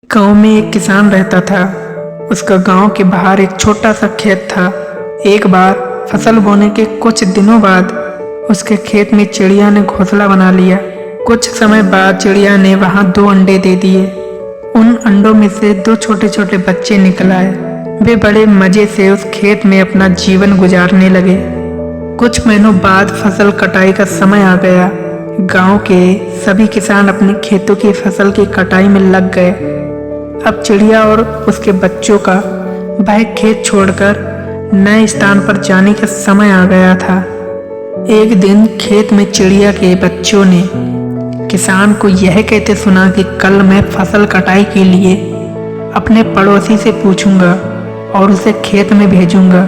गांव में एक किसान रहता था। उसका गांव के बाहर एक छोटा सा खेत था। एक बार फसल बोने के कुछ दिनों बाद उसके खेत में चिड़िया ने घोंसला बना लिया। कुछ समय बाद चिड़िया ने वहां 2 अंडे दे दिए। उन अंडों में से 2 छोटे छोटे बच्चे निकल आए। वे बड़े मजे से उस खेत में अपना जीवन गुजारने लगे। कुछ महीनों बाद फसल कटाई का समय आ गया। गांव के सभी किसान अपने खेतों की फसल की कटाई में लग गए। अब चिड़िया और उसके बच्चों का वह खेत छोड़कर नए स्थान पर जाने का समय आ गया था। एक दिन खेत में चिड़िया के बच्चों ने किसान को यह कहते सुना कि कल मैं फसल कटाई के लिए अपने पड़ोसी से पूछूंगा और उसे खेत में भेजूंगा।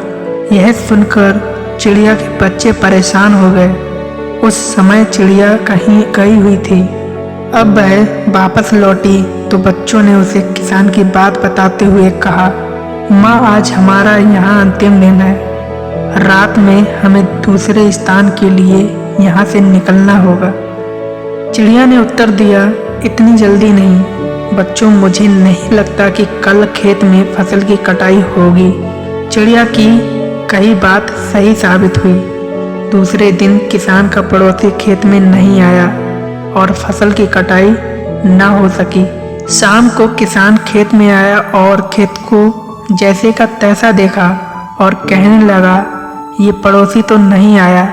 यह सुनकर चिड़िया के बच्चे परेशान हो गए। उस समय चिड़िया कहीं गई हुई थी। अब वह वापस लौटी तो बच्चों ने उसे किसान की बात बताते हुए कहा, माँ, आज हमारा यहाँ अंतिम दिन है। रात में हमें दूसरे स्थान के लिए यहाँ से निकलना होगा। चिड़िया ने उत्तर दिया, इतनी जल्दी नहीं बच्चों, मुझे नहीं लगता कि कल खेत में फसल की कटाई होगी। चिड़िया की कही बात सही साबित हुई। दूसरे दिन किसान का पड़ोसी खेत में नहीं आया और फसल की कटाई न हो सकी। शाम को किसान खेत में आया और खेत को जैसे का तैसा देखा और कहने लगा, ये पड़ोसी तो नहीं आया।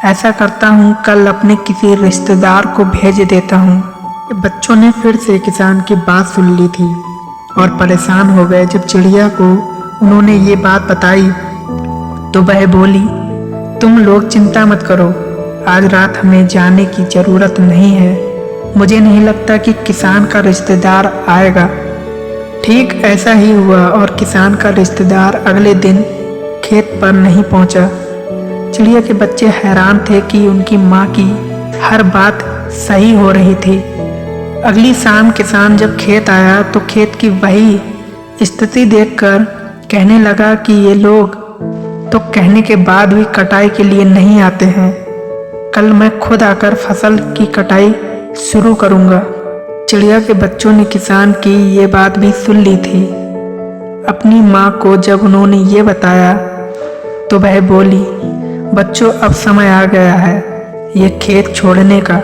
ऐसा करता हूँ, कल अपने किसी रिश्तेदार को भेज देता हूँ। बच्चों ने फिर से किसान की बात सुन ली थी और परेशान हो गए। जब चिड़िया को उन्होंने ये बात बताई तो वह बोली, तुम लोग चिंता मत करो, आज रात हमें जाने की ज़रूरत नहीं है। मुझे नहीं लगता कि किसान का रिश्तेदार आएगा। ठीक ऐसा ही हुआ और किसान का रिश्तेदार अगले दिन खेत पर नहीं पहुंचा। चिड़िया के बच्चे हैरान थे कि उनकी माँ की हर बात सही हो रही थी। अगली शाम किसान जब खेत आया तो खेत की वही स्थिति देखकर कहने लगा कि ये लोग तो कहने के बाद भी कटाई के लिए नहीं आते हैं। कल मैं खुद आकर फसल की कटाई शुरू करूंगा। चिड़िया के बच्चों ने किसान की ये बात भी सुन ली थी। अपनी माँ को जब उन्होंने ये बताया तो वह बोली, बच्चों, अब समय आ गया है ये खेत छोड़ने का।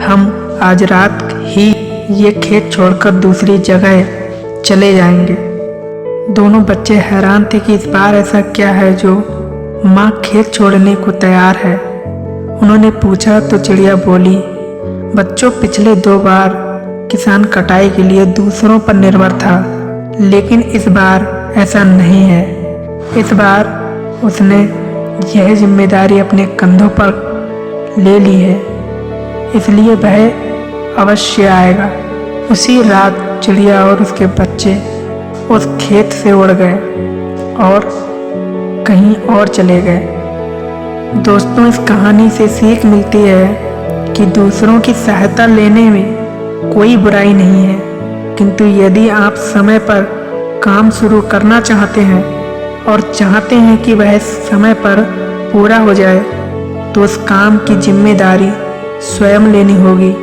हम आज रात ही ये खेत छोड़कर दूसरी जगह चले जाएंगे। दोनों बच्चे हैरान थे कि इस बार ऐसा क्या है जो माँ खेत छोड़ने को तैयार है। उन्होंने पूछा तो चिड़िया बोली, बच्चों, पिछले 2 बार किसान कटाई के लिए दूसरों पर निर्भर था, लेकिन इस बार ऐसा नहीं है। इस बार उसने यह जिम्मेदारी अपने कंधों पर ले ली है, इसलिए वह अवश्य आएगा। उसी रात चिड़िया और उसके बच्चे उस खेत से उड़ गए और कहीं और चले गए। दोस्तों, इस कहानी से सीख मिलती है कि दूसरों की सहायता लेने में कोई बुराई नहीं है, किंतु यदि आप समय पर काम शुरू करना चाहते हैं और चाहते हैं कि वह समय पर पूरा हो जाए, तो उस काम की जिम्मेदारी स्वयं लेनी होगी।